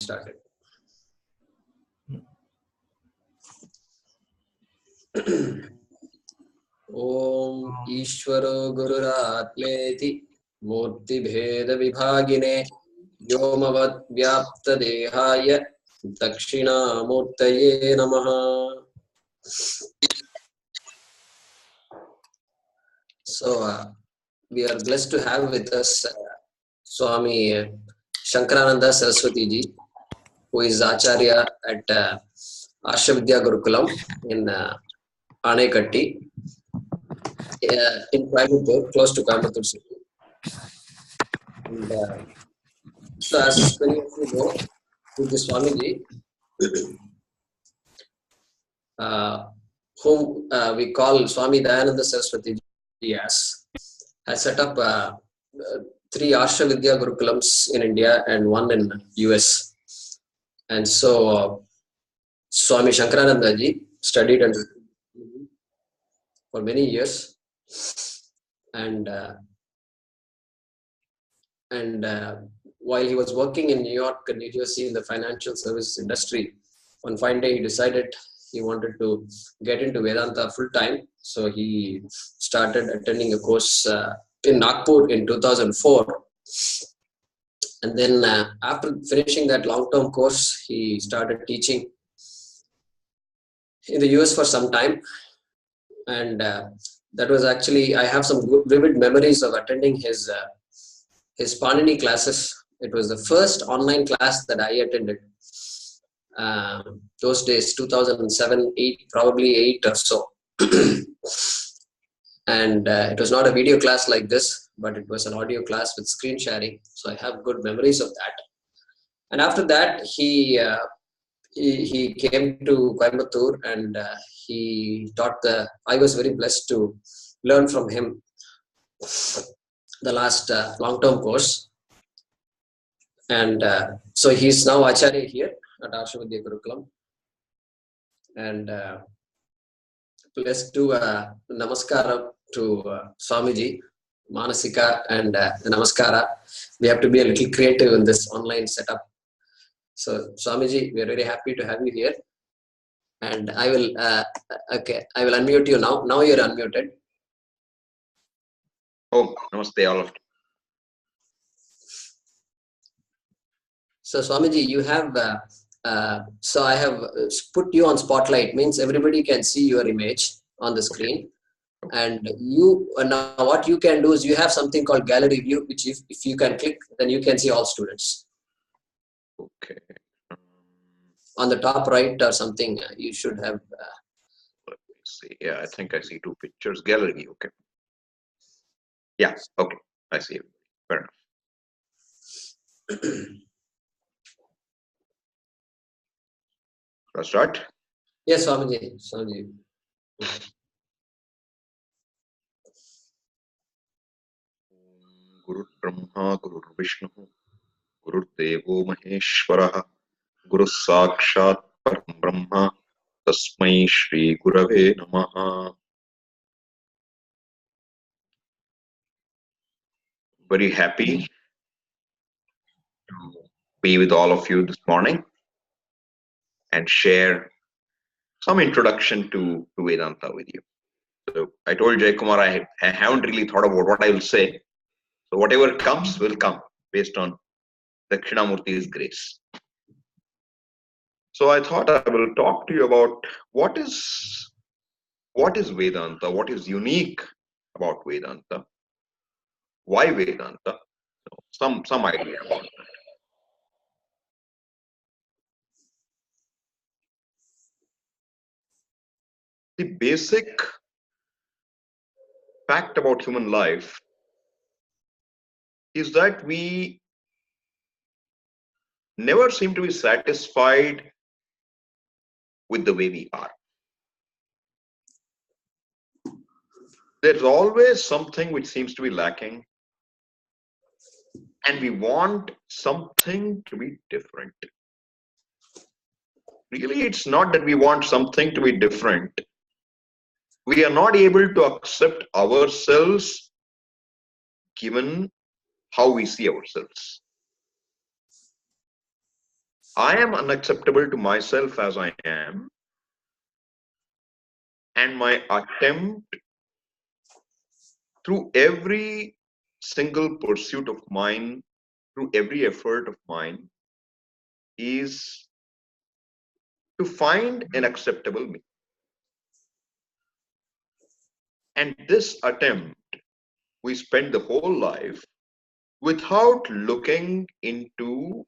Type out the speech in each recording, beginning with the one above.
started. Om Ishvaro Gururatmeti Murti Bheda Vibhagine Yomavad Vyapta Dehaya Dakshina Murtaye Namaha. So we are blessed to have with us Swami Shankaranandaji Saraswati ji, who is Acharya at Ashavidya Gurukulam in Anekatti, in Coimbatore, close to Coimbatore city. And, so as many of you know, with the Swamiji, whom we call Swami Dayananda Saraswati ji as, has set up 3 Ashavidya Gurukulams in India and 1 in US. And so Swami Shankaranandaji studied under for many years, and while he was working in New York and New Jersey in the financial service industry, one fine day he decided he wanted to get into Vedanta full time. So he started attending a course in Nagpur in 2004. And then after finishing that long-term course, he started teaching in the US for some time. And that was actually, I have some vivid memories of attending his Panini classes. It was the first online class that I attended. Those days, 2007, 8, probably 8 or so. And it was not a video class like this, but it was an audio class with screen sharing. So I have good memories of that. And after that, he came to Coimbatore, and he taught I was very blessed to learn from him the last long-term course. And so he's now Acharya here at Ashavidya Gurukulam. And blessed to Namaskara to Swamiji, Manasika and Namaskara. We have to be a little creative in this online setup. So Swamiji, we are very happy to have you here. And I will, I will unmute you now. Now you're unmuted. Oh, namaste all of you. So Swamiji, you have, so I have put you on spotlight, means everybody can see your image on the screen. And you, now what you can do is you have something called gallery view, which if you can click, then you can see all students. Okay. On the top right or something, you should have. Let me see. Yeah, I think I see 2 pictures. Gallery view. Okay. Yeah. Okay. I see it. Fair enough. Let's start. Yes, Swamiji. Swamiji. Guru Brahma, Guru Vishnu, Guru Devo Maheshwara, Guru Sakshat Param Brahma, Tasmai Shri Gurave Namaha. Very happy to be with all of you this morning and share some introduction to Vedanta with you. So I told Jay Kumar I haven't really thought about what I will say. So whatever comes will come based on Dakshinamurti's grace. So I thought I will talk to you about what is Vedanta, what is unique about Vedanta, why Vedanta, some idea about that. The basic fact about human life is that we never seem to be satisfied with the way we are. There's always something which seems to be lacking, and we want something to be different. Really, it's not that we want something to be different. We are not able to accept ourselves given how we see ourselves. I am unacceptable to myself as I am, and my attempt through every single pursuit of mine, through every effort of mine, is to find an acceptable me. And this attempt, we spend the whole life without looking into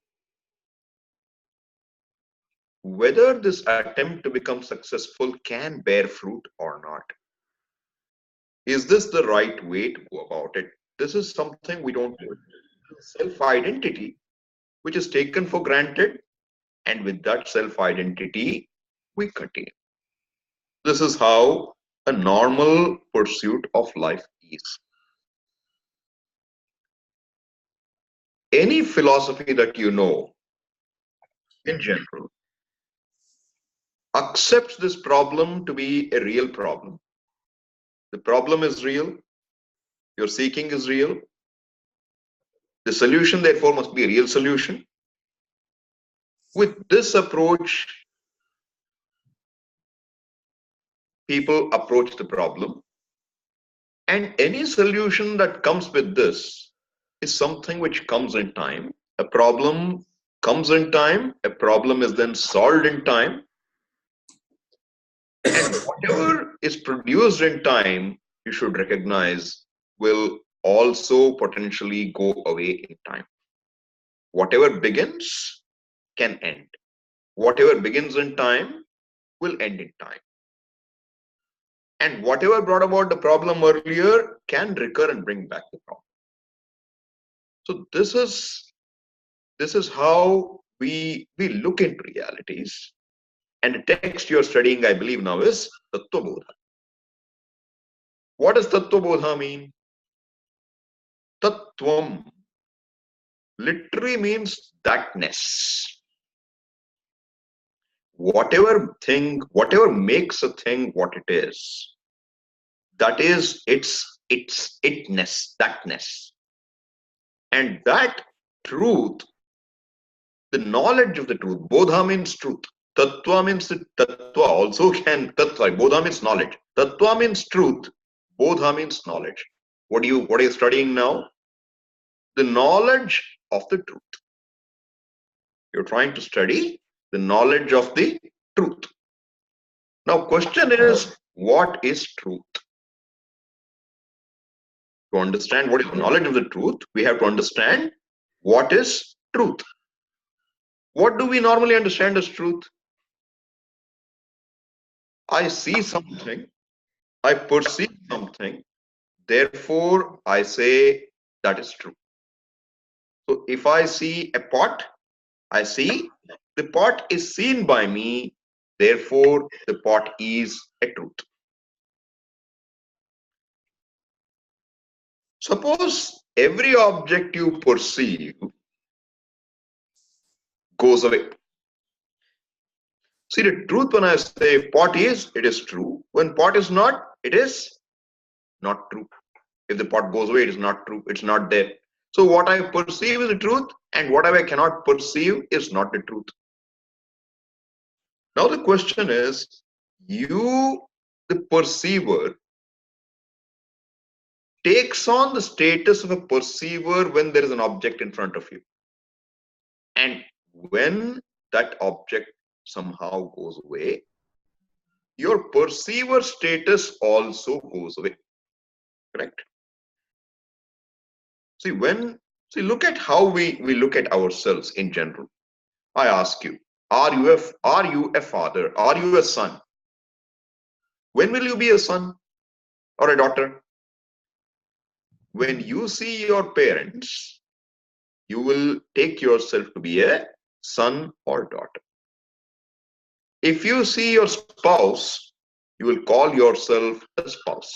whether this attempt to become successful can bear fruit or not. Is this the right way to go about it? This is something we don't do. Self-identity, which is taken for granted, and with that self-identity, we continue. This is how a normal pursuit of life is. Any philosophy that you know, in general, accepts this problem to be a real problem. The problem is real, your seeking is real. The solution, therefore, must be a real solution. With this approach, people approach the problem. And any solution that comes with this is something which comes in time. A problem comes in time, a problem is then solved in time. And whatever is produced in time, you should recognize, will also potentially go away in time. Whatever begins can end. Whatever begins in time will end in time. And whatever brought about the problem earlier can recur and bring back the problem. So this is how we look into realities. And the text you're studying, I believe now, is Tattva Bodha. What does Tattva Bodha mean? Tattvam literally means thatness. Whatever thing, whatever makes a thing what it is, that is its itness, thatness. And that truth, the knowledge of the truth, Bodha means truth. Tattva means the tattva also can, Bodha means knowledge. Tattva means truth. Bodha means knowledge. What are you studying now? The knowledge of the truth. You're trying to study the knowledge of the truth. Now, question is, what is truth? To understand what is the knowledge of the truth, we have to understand what is truth. What do we normally understand as truth? I see something, I perceive something, therefore I say that is true. So if I see a pot, I see the pot is seen by me, therefore the pot is a truth. Suppose every object you perceive goes away. See, the truth, when I say pot is, it is true. When pot is not, it is not true. If the pot goes away, it is not true. It's not there. So what I perceive is the truth, and whatever I cannot perceive is not the truth. Now the question is, you, the perceiver, takes on the status of a perceiver when there is an object in front of you. And when that object somehow goes away, your perceiver status also goes away. Correct? See, look at how we look at ourselves in general. I ask you, are you a father? Are you a son? When will you be a son or a daughter? When you see your parents, you will take yourself to be a son or daughter. If you see your spouse, you will call yourself a spouse.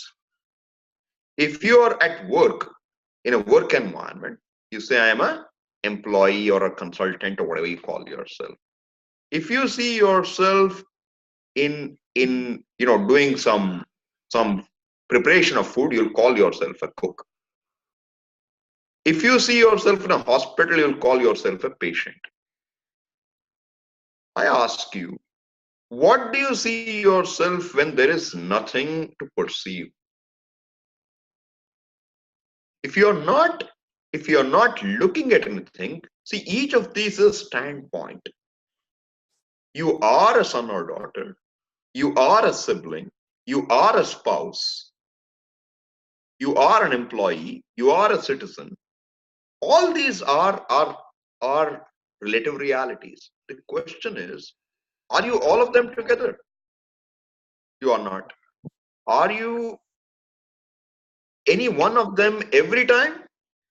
If you are at work, in a work environment, you say, I am an employee or a consultant or whatever you call yourself. If you see yourself in doing some preparation of food, you'll call yourself a cook. If you see yourself in a hospital, you'll call yourself a patient. I ask you, what do you see yourself when there is nothing to perceive? If you're not looking at anything, see, each of these is a standpoint. You are a son or daughter, you are a sibling, you are a spouse, you are an employee, you are a citizen. All these are relative realities. The question is, are you all of them together? You are not. Are you any one of them every time?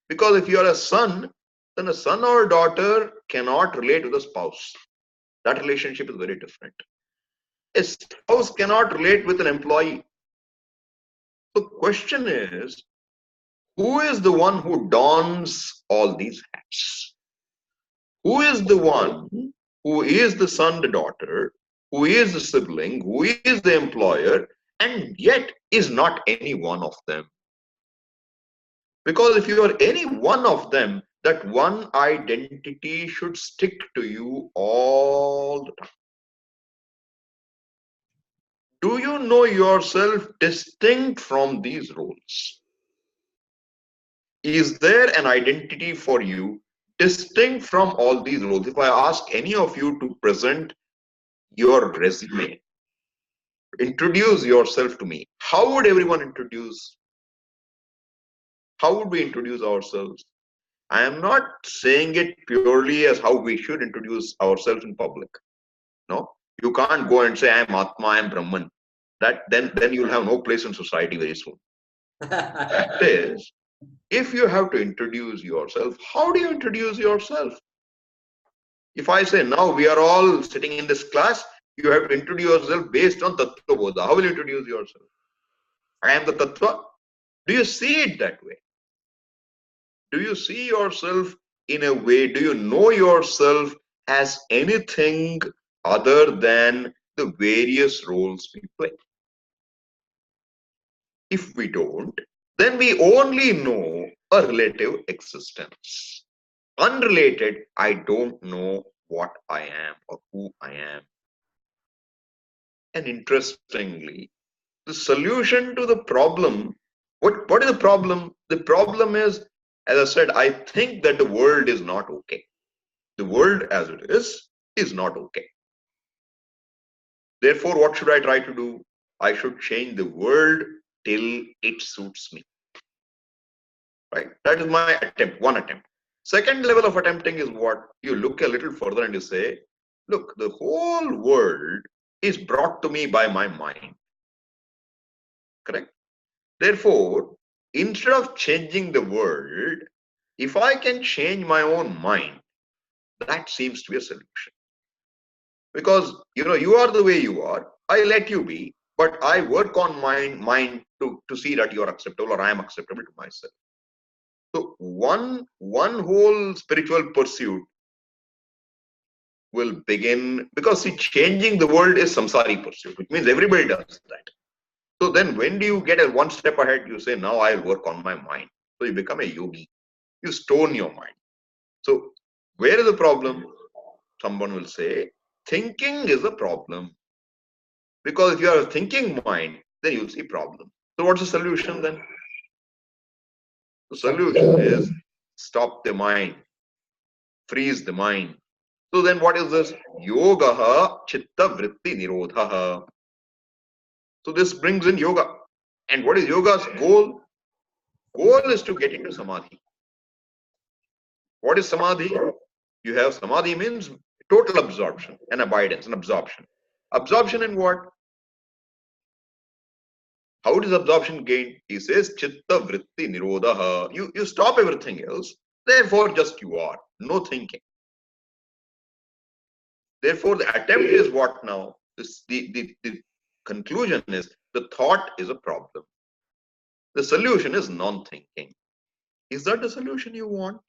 Because if you are a son, then a son or daughter cannot relate to the spouse. That relationship is very different. A spouse cannot relate with an employee. The question is, who is the one who dons all these hats? Who is the one who is the son, the daughter, who is the sibling, who is the employer, and yet is not any one of them? Because if you are any one of them, that one identity should stick to you all the time. Do you know yourself distinct from these roles? Is there an identity for you distinct from all these roles? If I ask any of you to present your resume, introduce yourself to me, how would everyone introduce? How would we introduce ourselves? I am not saying it purely as how we should introduce ourselves in public. No, you can't go and say I am Atma, I am Brahman. That then you'll have no place in society very soon. Fact is, if you have to introduce yourself, how do you introduce yourself? If I say now we are all sitting in this class, you have to introduce yourself based on Tattva Bodha. How will you introduce yourself? I am the Tattva. Do you see it that way? Do you see yourself in a way? Do you know yourself as anything other than the various roles we play? If we don't, then we only know a relative existence. Unrelated, I don't know what I am or who I am. And interestingly, the solution to the problem, what is the problem? The problem is, as I said, I think that the world is not okay. The world as it is not okay. Therefore, what should I try to do? I should change the world till it suits me. Right? That is my attempt, one attempt. Second level of attempting is what? You look a little further and you say, look, the whole world is brought to me by my mind. Correct? Therefore, instead of changing the world, if I can change my own mind, that seems to be a solution. Because you are the way you are, I let you be, but I work on my mind to see that you are acceptable or I am acceptable to myself. So one whole spiritual pursuit will begin, because see, changing the world is samsari pursuit, which means everybody does that. So then when do you get a one step ahead? You say, now I'll work on my mind. So you become a yogi. You stone your mind. So where is the problem? Someone will say, thinking is a problem. Because if you are a thinking mind, then you'll see problem. So what's the solution then? The solution is stop the mind, freeze the mind. So then what is this? Yogaha chitta vritti nirodhaha. So this brings in yoga. And what is yoga's goal? Goal is to get into samadhi. What is samadhi? You have samadhi means total absorption and abidance and absorption. Absorption in what? How does absorption gained? He says chitta vritti nirodhaha. You stop everything else. Therefore just you are. No thinking. Therefore the attempt is what now? The conclusion is the thought is a problem. The solution is non-thinking. Is that the solution you want?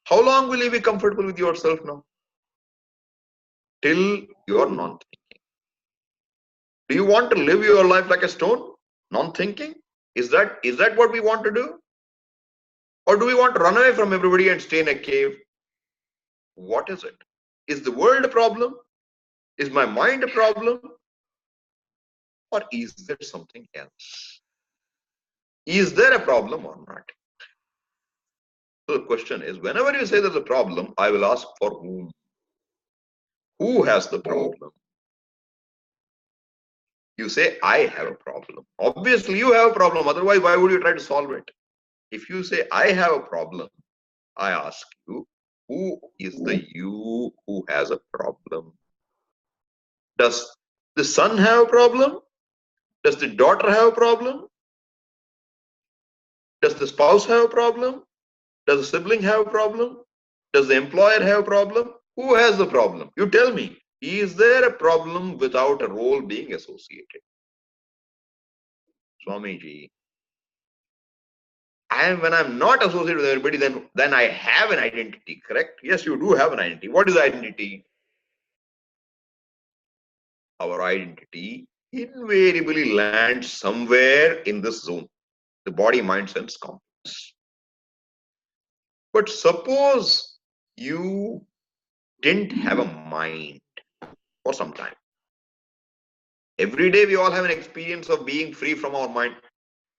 How long will you be comfortable with yourself now? Till you are non-thinking. Do you want to live your life like a stone? Non-thinking? Is that what we want to do? Or do we want to run away from everybody and stay in a cave? What is it? Is the world a problem? Is my mind a problem? Or is there something else? Is there a problem or not? So the question is, whenever you say there's a problem, I will ask for whom? Who has the problem? You say, I have a problem. Obviously, you have a problem. Otherwise, why would you try to solve it? If you say, I have a problem, I ask you, who is the you who has a problem? Does the son have a problem? Does the daughter have a problem? Does the spouse have a problem? Does the sibling have a problem? Does the employer have a problem? Who has the problem? You tell me. Is there a problem without a role being associated? Swamiji, when I'm not associated with everybody, then I have an identity, correct? Yes, you do have an identity. What is identity? Our identity invariably lands somewhere in this zone, the body, mind, sense complex. But suppose you didn't have a mind for some time. Every day we all have an experience of being free from our mind.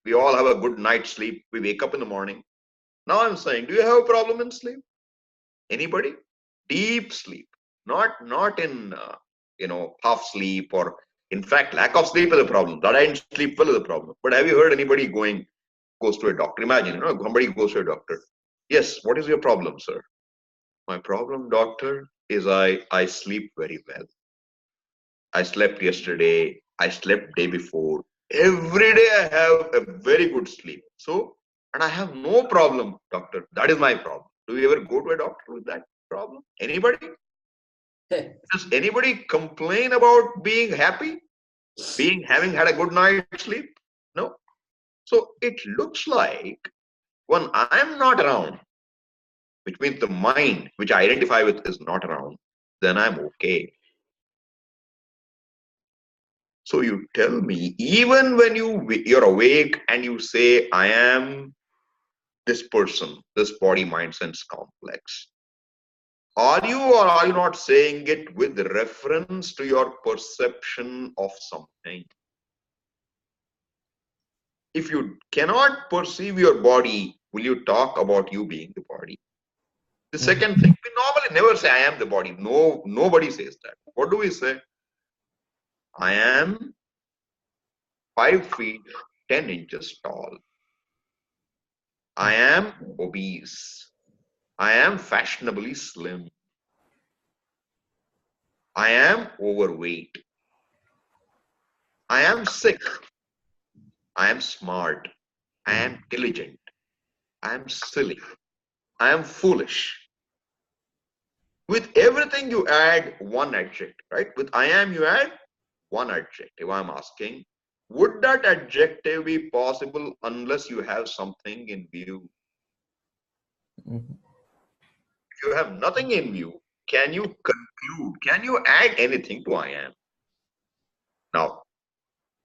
We all have a good night's sleep. We wake up in the morning. Now I'm saying, do you have a problem in sleep? Anybody? Deep sleep, not in half sleep, or in fact lack of sleep is a problem. That I didn't sleep well is a problem. But have you heard anybody goes to a doctor? Imagine, somebody goes to a doctor. Yes, what is your problem, sir? My problem, doctor, is I sleep very well. I slept yesterday. I slept day before. Every day I have a very good sleep. And I have no problem, doctor. That is my problem. Do you ever go to a doctor with that problem? Anybody? Does anybody complain about being happy? Having had a good night's sleep? No. So it looks like when I'm not around, which means the mind which I identify with is not around, then I'm okay. So you tell me, even when you're awake and you say, I am this person, this body, mind, sense complex, are you or are you not saying it with reference to your perception of something? If you cannot perceive your body, will you talk about you being the body? The second thing, we normally never say I am the body. No, nobody says that. What do we say? I am 5 feet 10 inches tall. I am obese. I am fashionably slim. I am overweight. I am sick. I am smart. I am diligent. I am silly. I am foolish. With everything you add one adjective, right? With I am you add one adjective. I'm asking, would that adjective be possible unless you have something in view? If you have nothing in view, can you conclude? Can you add anything to I am? Now,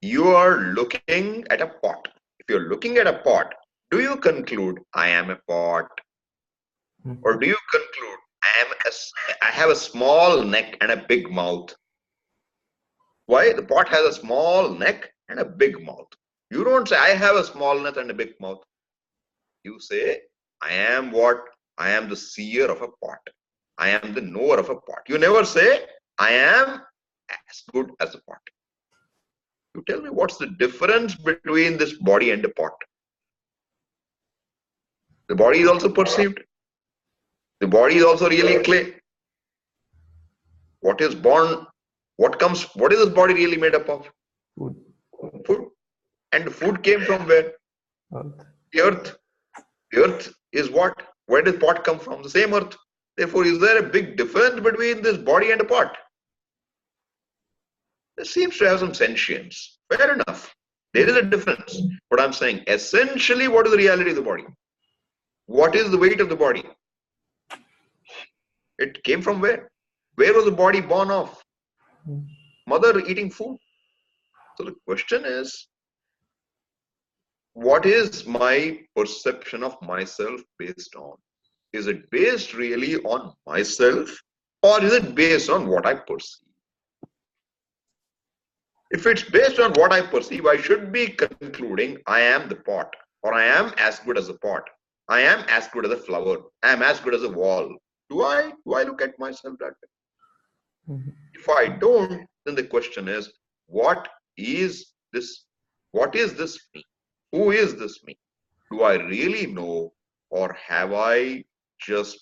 you are looking at a pot. If you're looking at a pot, do you conclude I am a pot? Or do you conclude I have a small neck and a big mouth? Why? The pot has a small neck and a big mouth. You don't say I have a small neck and a big mouth. You say I am what? I am the seer of a pot. I am the knower of a pot. You never say I am as good as a pot. You tell me what's the difference between this body and the pot? The body is also perceived. The body is also really clay. What is born? What is this body really made up of? Food. Food. And the food came from where? Earth. The earth. The earth is what? Where did pot come from? The same earth. Therefore, is there a big difference between this body and a pot? There seems to have some sentience. Fair enough. There is a difference. But I'm saying, essentially, what is the reality of the body? What is the weight of the body? It came from where? Where was the body born of? Mother eating food. So the question is, what is my perception of myself based on? Is it based really on myself, or is it based on what I perceive? If it's based on what I perceive, I should be concluding I am the pot, or I am as good as a pot. I am as good as a flower. I am as good as a wall. Do I look at myself that way? Mhm. If I don't, then the question is, what is this? What is this me? Who is this me? Do I really know, or have I just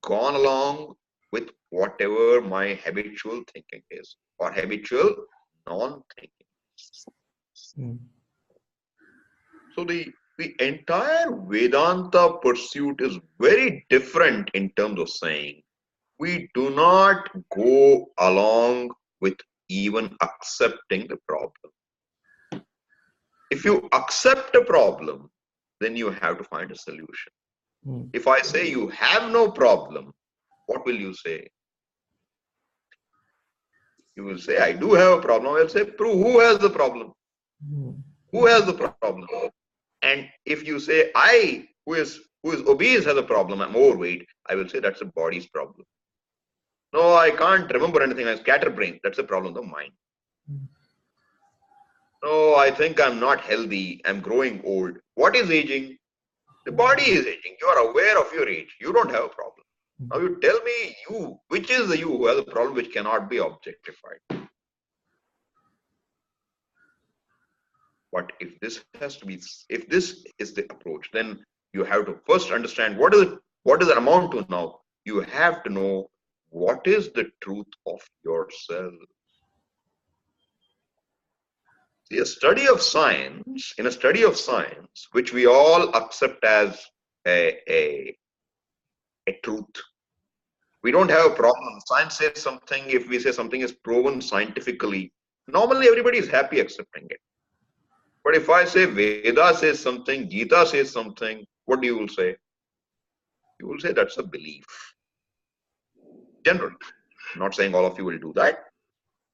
gone along with whatever my habitual thinking is, or habitual non-thinking? Mm. So the entire Vedanta pursuit is very different in terms of saying we do not go along with even accepting the problem. If you accept a problem, then you have to find a solution. Mm. If I say you have no problem, what will you say? You will say, I do have a problem. I will say, prove who has the problem. Mm. Who has the problem? And if you say, I, who is obese, has a problem, I'm overweight, I will say that's the body's problem. No, I can't remember anything. I'm scatterbrained. That's the problem of the mind. Mm. No, I think I'm not healthy. I'm growing old. What is aging? The body is aging. You are aware of your age. You don't have a problem. Now you tell me, you, which is the you who has a problem which cannot be objectified? But if this has to be, if this is the approach, then you have to first understand what does it amount to now? You have to know what is the truth of yourself. See, a study of science, in a study of science, which we all accept as a truth, we don't have a problem. Science says something, if we say something is proven scientifically, normally everybody is happy accepting it. But if I say Veda says something, Gita says something, what do you will say? You will say that's a belief. Generally. I'm not saying all of you will do that,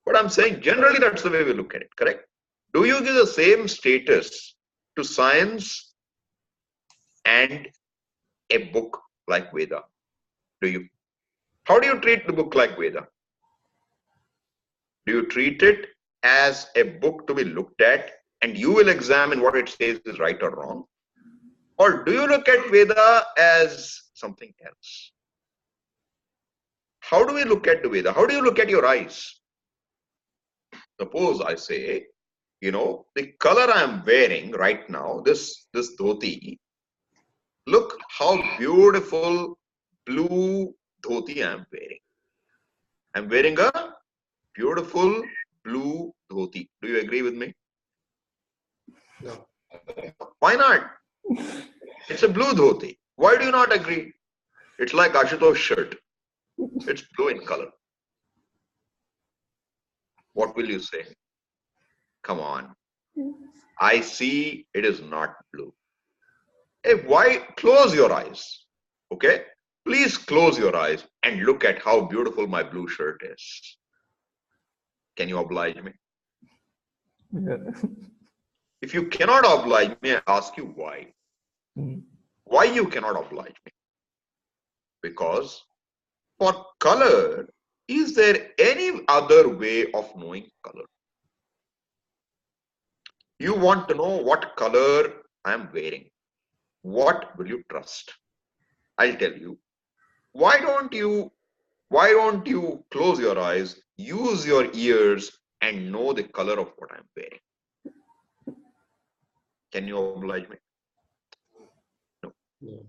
but I'm saying generally that's the way we look at it, correct? Do you give the same status to science and a book like Veda? Do you? How do you treat the book like Veda? Do you treat it as a book to be looked at and you will examine what it says is right or wrong? Or do you look at Veda as something else? How do we look at the Veda? How do you look at your eyes? Suppose I say, you know, the color I'm wearing right now, this dhoti, look how beautiful blue dhoti I'm wearing. I'm wearing a beautiful blue dhoti. Do you agree with me? No. Why not? It's a blue dhoti. Why do you not agree? It's like Ashutosh's shirt. It's blue in color. What will you say? Come on. I see it is not blue. Hey, why? Close your eyes. Okay? Please close your eyes and look at how beautiful my blue shirt is. Can you oblige me? Yeah. If you cannot oblige me, I ask you why. Mm. Why you cannot oblige me? Because for color, is there any other way of knowing color? You want to know what color I am wearing. What will you trust? I'll tell you. Why don't you close your eyes, use your ears and know the color of what I'm wearing? Can you oblige me? No. No.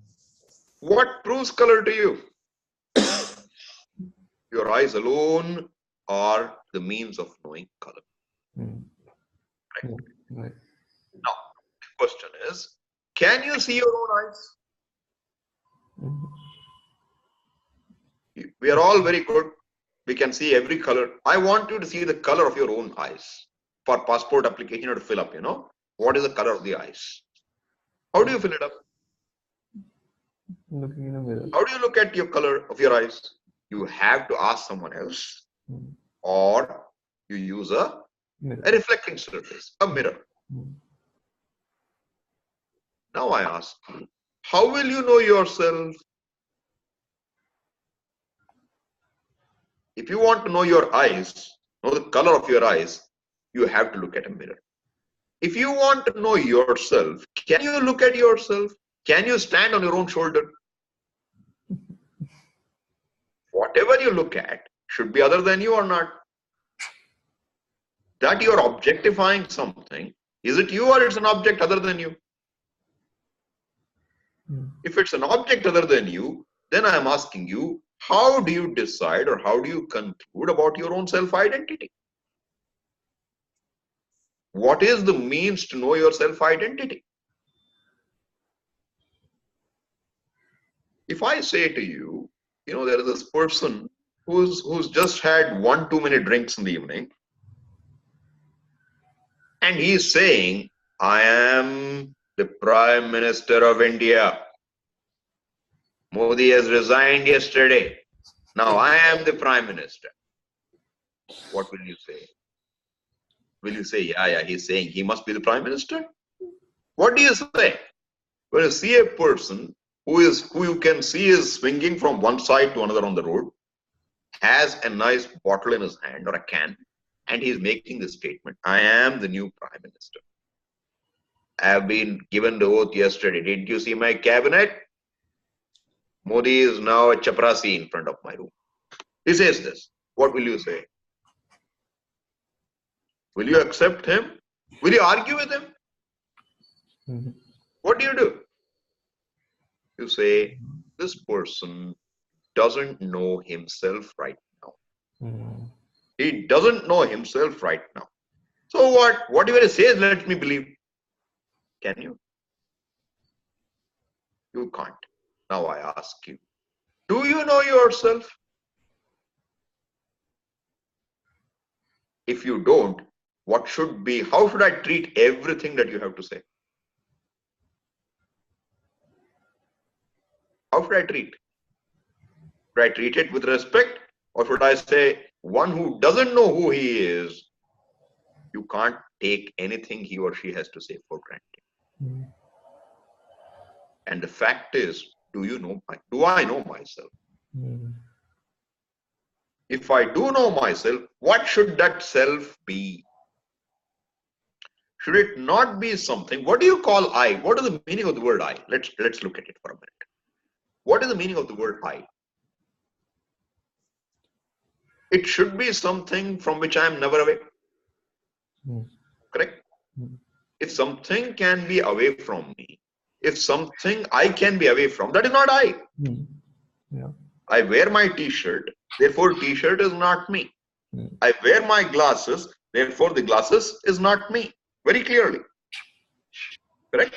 What proves color to you? Your eyes alone are the means of knowing color. Mm. Right? Yeah. Right. Now, the question is, can you see your own eyes? Mm. We are all very good. We can see every color. I want you to see the color of your own eyes. For passport application, you have to fill up, you know, what is the color of the eyes? How do you fill it up? Looking in a mirror. How do you look at your color of your eyes? You have to ask someone else, Mm. or you use a Mirror. reflecting surface, a mirror. Mm. Now I ask you, how will you know yourself? If you want to know your eyes, know the color of your eyes, you have to look at a mirror. If you want to know yourself, can you look at yourself? Can you stand on your own shoulder? Whatever you look at should be other than you or not. That you are objectifying something, is it you or it's an object other than you? If it's an object other than you, then I am asking you, how do you decide or how do you conclude about your own self-identity? What is the means to know your self-identity? If I say to you, there is this person who's just had 1-2 minute drinks in the evening, and he's saying, I am the Prime Minister of India. Modi has resigned yesterday. Now I am the Prime Minister. What will you say? Will you say, yeah, he's saying he must be the Prime Minister? What do you say? When you see a person who you can see is swinging from one side to another on the road, has a nice bottle in his hand or a can, and he's making this statement, I am the new Prime Minister. I have been given the oath yesterday. Did you see my cabinet? Modi is now a chaprasi in front of my room. He says this. What will you say? Will you accept him? Will you argue with him? What do? You say, this person doesn't know himself right now. He doesn't know himself right now. So what? Whatever he says, let me believe. Can you? You can't. Now I ask you, do you know yourself? If you don't, how should I treat everything that you have to say? How should I treat? Should I treat it with respect? Or should I say, one who doesn't know who he is, you can't take anything he or she has to say for granted. And the fact is, do I know myself? If I do know myself, what should that self be? Should it not be something? What do you call I? What is the meaning of the word I? Let's look at it for a minute. What is the meaning of the word I? It should be something from which I am never away. Correct? If something can be away from me, if something I can be away from, that is not I. I wear my t-shirt, therefore t-shirt is not me. I wear my glasses, therefore the glasses is not me. Very clearly. Correct?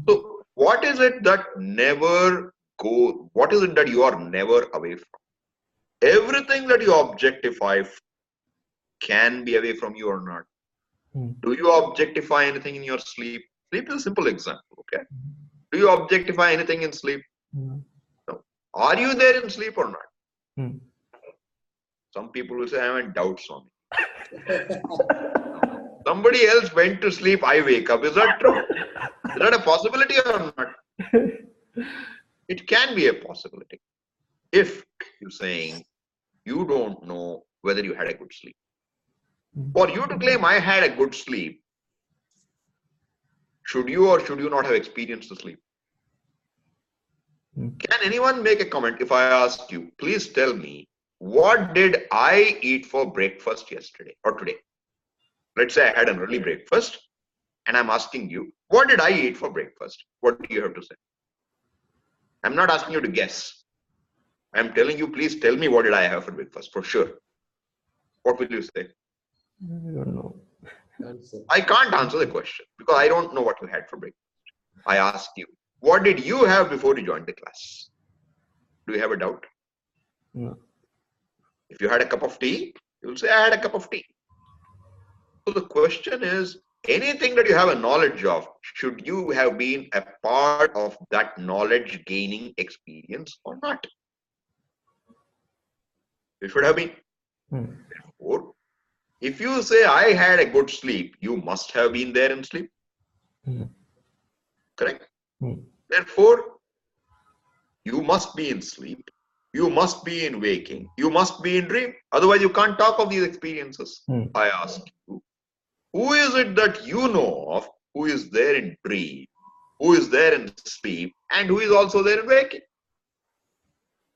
So what is it that what is it that you are never away from? Everything that you objectify can be away from you or not. Do you objectify anything in your sleep? Sleep is a simple example, okay? Do you objectify anything in sleep? No. Are you there in sleep or not? Some people will say, I am in doubt, Swami. Somebody else went to sleep, I wake up. Is that true? Is that a possibility or not? It can be a possibility. If you're saying you don't know whether you had a good sleep. For you to claim I had a good sleep, should you or should you not have experienced the sleep? Can anyone make a comment if I ask you, please tell me, what did I eat for breakfast yesterday or today? Let's say I had an early breakfast and I'm asking you, what did I eat for breakfast? What do you have to say? I'm not asking you to guess. I'm telling you, please tell me what did I have for breakfast for sure. What will you say? I don't know. I can't answer the question because I don't know what you had for breakfast. I ask you, what did you have before you joined the class? Do you have a doubt? No. If you had a cup of tea, you will say, I had a cup of tea. So the question is, anything that you have a knowledge of, should you have been a part of that knowledge gaining experience or not? You should have been. Therefore, if you say, I had a good sleep, you must have been there in sleep. Correct? Therefore, you must be in sleep. You must be in waking. You must be in dream. Otherwise, you can't talk of these experiences. I ask you, Who is it that you know of who is there in dream, who is there in sleep, and who is also there in waking?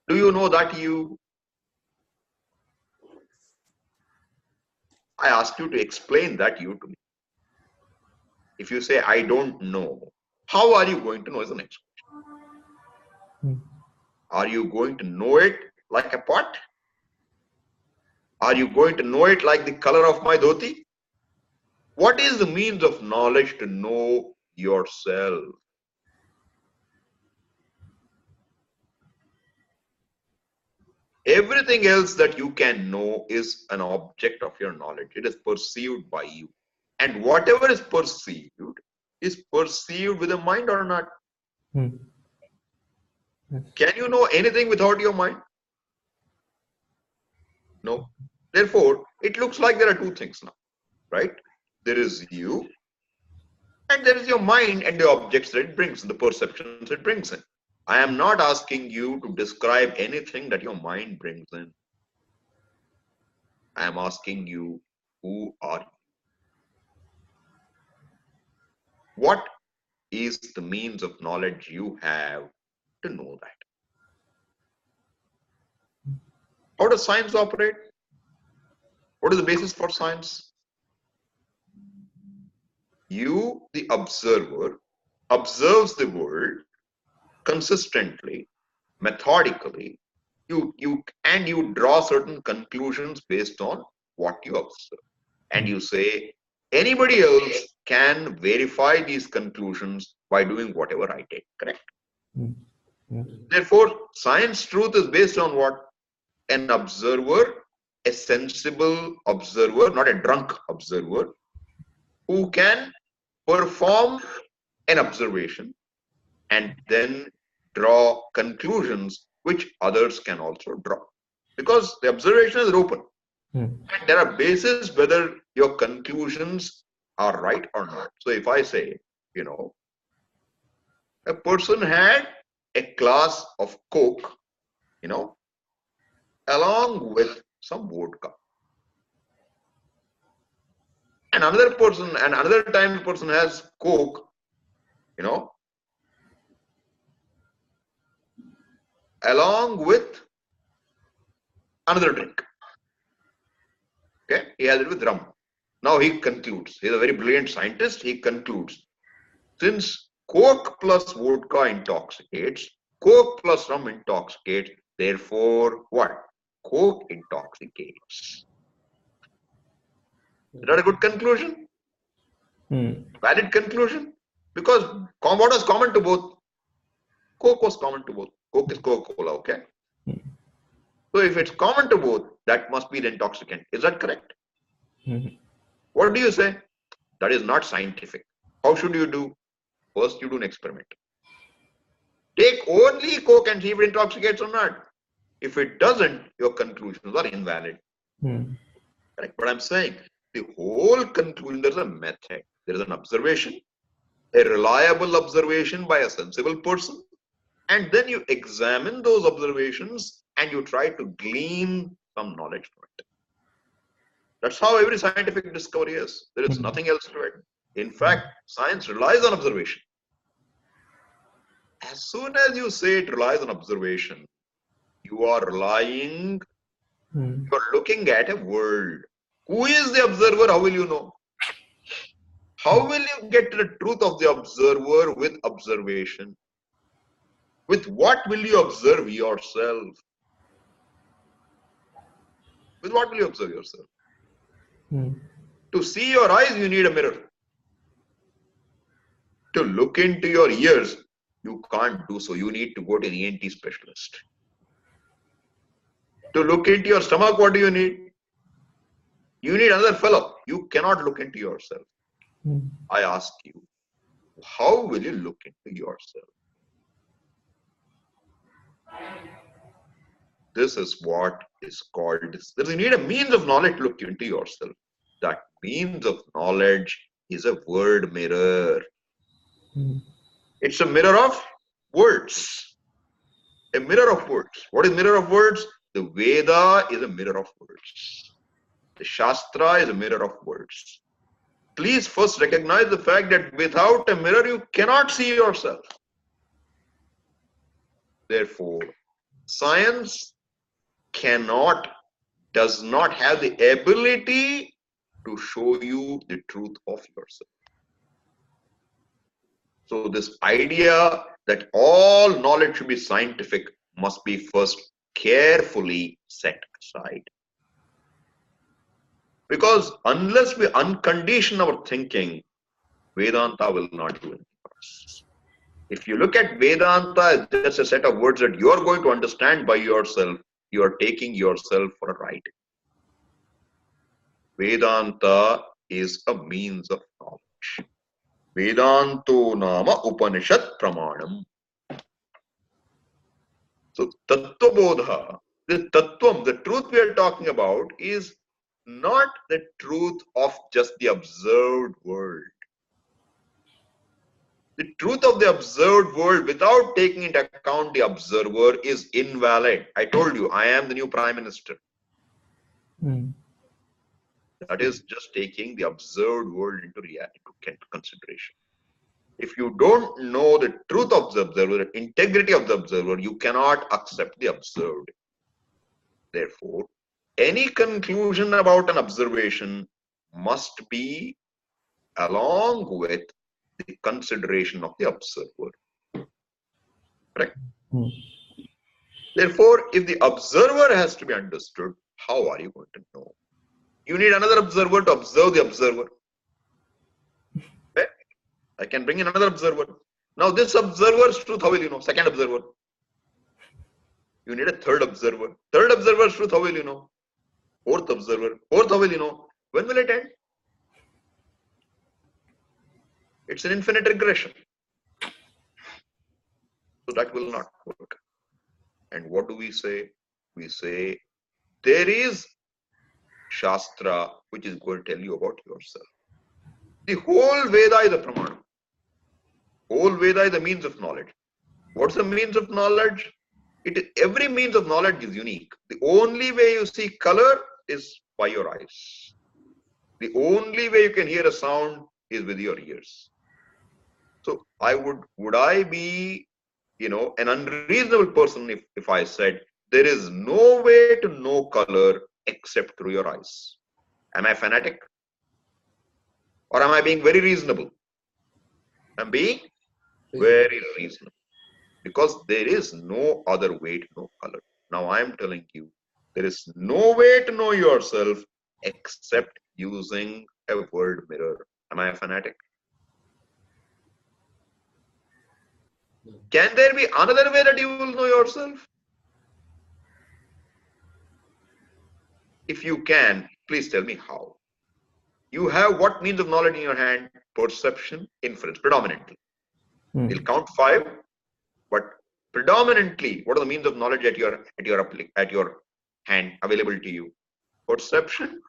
Do you know that you? I ask you to explain that you to me. If you say, I don't know, how are you going to know is the next question. Are you going to know it like a pot? Are you going to know it like the color of my dhoti? What is the means of knowledge to know yourself? Everything else that you can know is an object of your knowledge. It is perceived by you. And whatever is perceived with a mind or not? Yes. Can you know anything without your mind? No. Therefore, it looks like there are two things now, right? There is you, and there is your mind and the objects that it brings, the perceptions it brings in. I am not asking you to describe anything that your mind brings in. I am asking you, who are you? What is the means of knowledge you have to know that? How does science operate? What is the basis for science? You, the observer, observes the world consistently, methodically, you draw certain conclusions based on what you observe. And you say, anybody else can verify these conclusions by doing whatever I did, correct? Yes. Therefore, science truth is based on what? An observer, a sensible observer, not a drunk observer, who can perform an observation and then draw conclusions which others can also draw. Because the observation is open. And there are bases whether your conclusions are right or not. So if I say, a person had a glass of Coke, along with some vodka. And another time the person has Coke, along with another drink. Okay, he has it with rum. Now he concludes, he's a very brilliant scientist, he concludes, since Coke plus vodka intoxicates, Coke plus rum intoxicates, therefore what? Coke intoxicates. Is that a good conclusion? Valid conclusion? Because what was common to both? Coke was common to both. Coke is Coca-Cola, okay? So if it's common to both, that must be the intoxicant. Is that correct? What do you say? That is not scientific. How should you do? First, you do an experiment. Take only Coke and see if it intoxicates or not. If it doesn't, your conclusions are invalid. Correct. But I'm saying the whole conclusion, there's a method. There is an observation, a reliable observation by a sensible person, and then you examine those observations and you try to glean some knowledge from it. That's how every scientific discovery is. There is nothing else to it. In fact, science relies on observation. As soon as you say it relies on observation, you are relying, you're looking at a world. Who is the observer? How will you know? How will you get to the truth of the observer with observation? With what will you observe yourself? With what will you observe yourself? To see your eyes, you need a mirror. To look into your ears, you can't do so. You need to go to an ENT specialist. To look into your stomach, what do you need? You need another fellow. You cannot look into yourself. I ask you, how will you look into yourself? This is what is called, you need a means of knowledge to look into yourself. That means of knowledge is a word mirror. It's a mirror of words. A mirror of words. What is mirror of words? The Veda is a mirror of words. The Shastra is a mirror of words. please first recognize the fact that without a mirror, you cannot see yourself. Therefore, science does not have the ability to show you the truth of yourself. So this idea that all knowledge should be scientific must be first carefully set aside. Because unless we uncondition our thinking, Vedanta will not do anything for us. If you look at Vedanta as just a set of words that you are going to understand by yourself, you are taking yourself for a ride. Vedanta is a means of knowledge. Vedanto nama Upanishad pramanam. So Tattva Bodha, the Tattvam, the truth we are talking about is not the truth of just the observed world. The truth of the observed world without taking into account the observer is invalid. I told you, I am the new Prime Minister. That is just taking the observed world into reality, into consideration. If you don't know the truth of the observer, the integrity of the observer, you cannot accept the observed. Therefore, any conclusion about an observation must be along with the consideration of the observer. Correct? Therefore, if the observer has to be understood, how are you going to know? You need another observer to observe the observer. Okay? I can bring in another observer. Now this observer's truth, how will you know? Second observer. You need a third observer. Third observer's truth, how will you know? Fourth observer. Fourth, how will you know? When will it end? It's an infinite regression. So that will not work. And what do we say? We say there is Shastra which is going to tell you about yourself. The whole Veda is a pramana. Whole Veda is a means of knowledge. What's the means of knowledge? Every means of knowledge is unique. The only way you see color is by your eyes. The only way you can hear a sound is with your ears. So would I be, an unreasonable person if I said there is no way to know color except through your eyes? Am I fanatic? Or am I being very reasonable? I'm being very reasonable. Because there is no other way to know color. Now I am telling you, there is no way to know yourself except using a word mirror. Am I a fanatic? Can there be another way that you will know yourself? If you can, please tell me how. You have what means of knowledge in your hand? Perception, inference, predominantly. You'll count 5, but predominantly, what are the means of knowledge at your hand available to you? Perception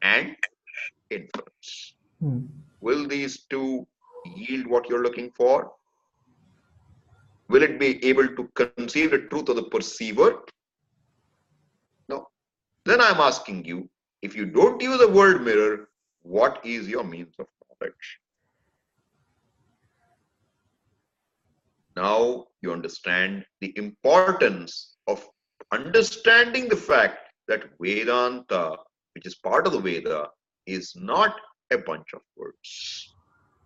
and inference. Will these two yield what you're looking for? Will it be able to conceive the truth of the perceiver? No. Then I'm asking you, if you don't use the word mirror, what is your means of knowledge? Now you understand the importance of understanding the fact that Vedanta, which is part of the Veda, is not a bunch of words.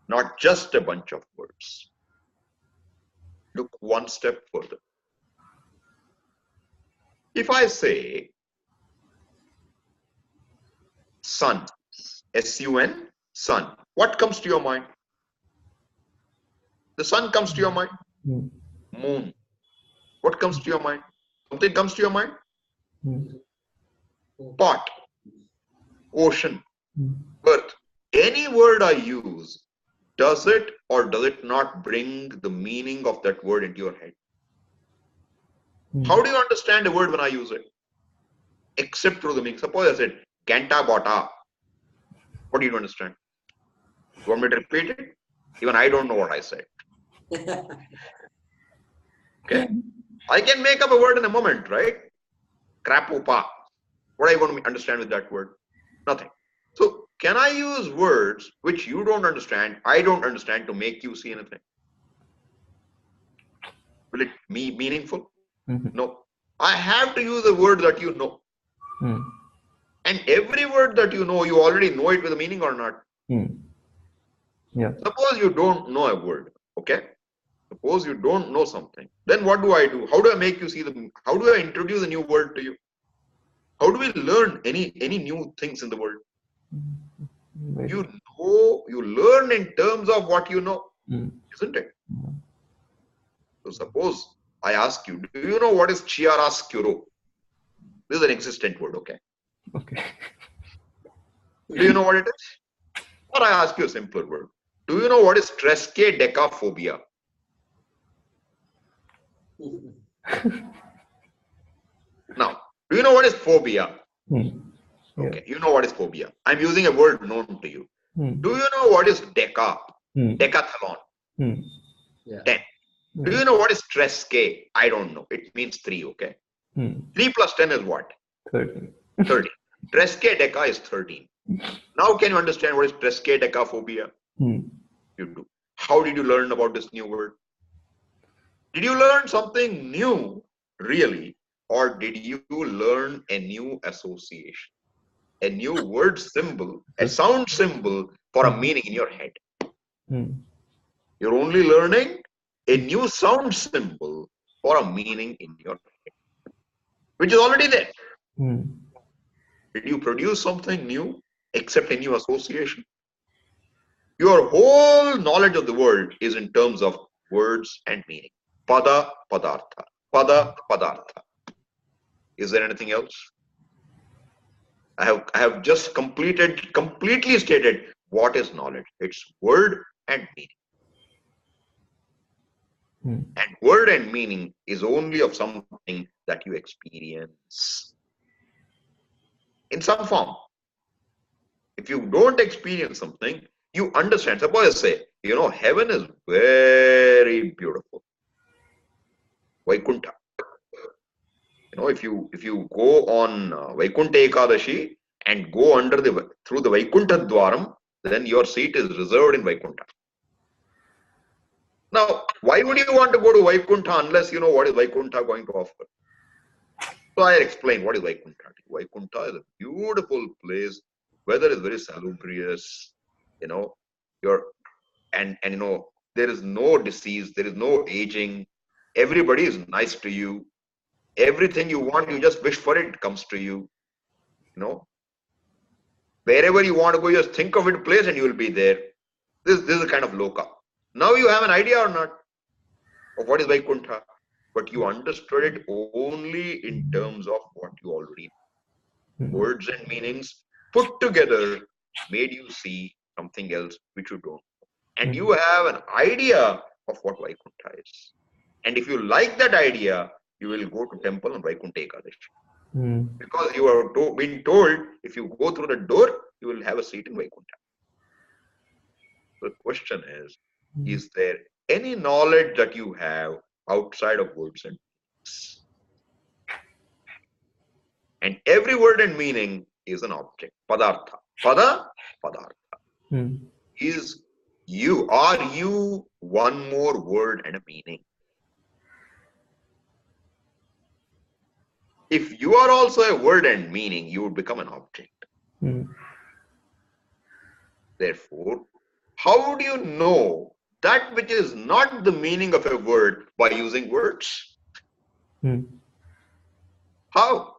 Not just a bunch of words. Look one step further. If I say sun, S-U-N, sun, what comes to your mind? The sun comes to your mind. Moon. What comes to your mind? Something comes to your mind? Pot. Ocean. Earth. Any word I use, does it or does it not bring the meaning of that word into your head? How do you understand a word when I use it? Except through the meaning. Suppose I said, Ganta Bota. What do you understand? You want me to repeat it? Even I don't know what I said. Okay. I can make up a word in a moment, right? Crapupa. What are you going to understand with that word? Nothing. So can I use words which you don't understand, I don't understand, to make you see anything? Will it be meaningful? No. I have to use a word that you know. And every word that you know, you already know it with a meaning or not. Yeah. Suppose you don't know a word, okay? Suppose you don't know something. Then what do I do? How do I make you see how do I introduce a new word to you? How do we learn any new things in the world? You know, you learn in terms of what you know, isn't it? So suppose I ask you, do you know what is chiaroscuro? This is an existent word, okay? Okay. Do you know what it is? Or I ask you a simpler word. Do you know what is triskaidekaphobia? Now, do you know what is phobia? Okay, you know what is phobia. I'm using a word known to you. Do you know what is decathlon? 10. Do you know what is treske? I don't know. It means 3, okay? 3 plus 10 is what? 13. 30. Treske is 13. Now can you understand what is triskaidekaphobia? You do. How did you learn about this new word? Did you learn something new, really? Or did you learn a new association? A new word symbol, a sound symbol for a meaning in your head. You're only learning a new sound symbol for a meaning in your head, which is already there. Did you produce something new except a new association? Your whole knowledge of the world is in terms of words and meaning. Pada, padartha. Pada, padartha. Is there anything else? I have just completely stated what is knowledge. It's word and meaning. And word and meaning is only of something that you experience in some form. If you don't experience something, you understand. Suppose I say, heaven is very beautiful. Vaikuntha. If you go on Vaikuntha Ekadashi and go through the Vaikuntha Dwaram, then your seat is reserved in Vaikuntha. Now, why would you want to go to Vaikuntha unless you know what is Vaikuntha going to offer? So I explain what is Vaikuntha. Vaikuntha is a beautiful place. Weather is very salubrious. There is no disease, there is no aging. Everybody is nice to you. Everything you want, you just wish for it, it comes to you. Wherever you want to go, you just think of it, place, and you will be there. This is a kind of loka. Now you have an idea or not of what is Vaikuntha, but you understood it only in terms of what you already know. Words and meanings put together made you see something else which you don't know. And you have an idea of what Vaikuntha is. And if you like that idea, you will go to temple on Vaikuntha Ekadashi. Because you are being told, if you go through the door, you will have a seat in Vaikuntha. The question is there any knowledge that you have outside of words and meanings? And every word and meaning is an object. Padartha. Pada, padartha. Are you one more word and a meaning? If you are also a word and meaning, you would become an object. Therefore, how do you know that which is not the meaning of a word by using words? How?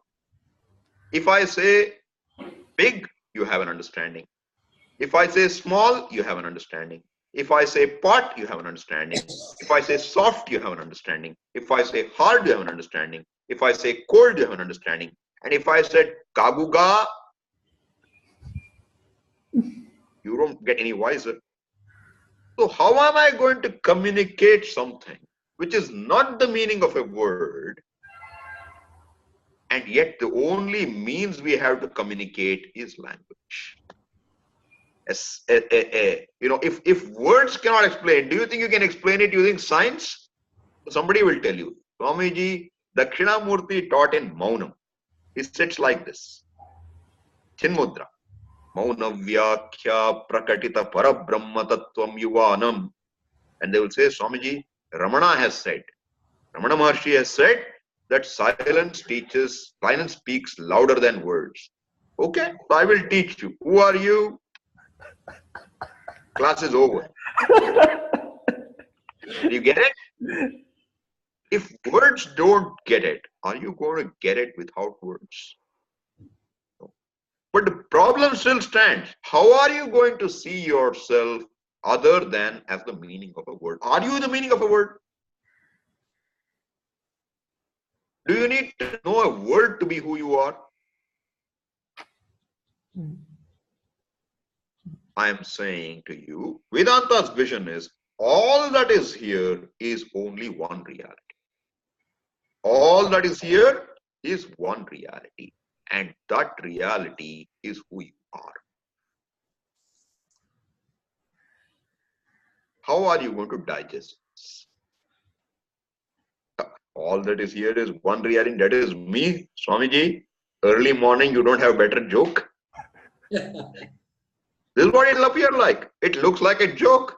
If I say big, you have an understanding. If I say small, you have an understanding. If I say pot, you have an understanding. If I say soft, you have an understanding. If I say hard, you have an understanding. If I say cold, you have an understanding. And if I said kaguga, you don't get any wiser. So how am I going to communicate something which is not the meaning of a word, and yet the only means we have to communicate is language? If words cannot explain, do you think you can explain it using science? Somebody will tell you, Swamiji, Dakshinamurti taught in Maunam. He sits like this, Chinmudra. Maunavyakya prakatita parabrahma tattvam yuvanam. And they will say, Swamiji, Ramana has said, Ramana Maharshi has said that silence speaks louder than words. Okay, so I will teach you. Who are you? Class is over. Do you get it? If words don't get it, are you going to get it without words? No. But the problem still stands. How are you going to see yourself other than as the meaning of a word? Are you the meaning of a word? Do you need to know a word to be who you are? I am saying to you, Vedanta's vision is all that is here is only one reality. All that is here is one reality. And that reality is who you are. How are you going to digest this? All that is here is one reality. That is me, Swamiji. Early morning, you don't have a better joke. This is what it'll appear like. It looks like a joke.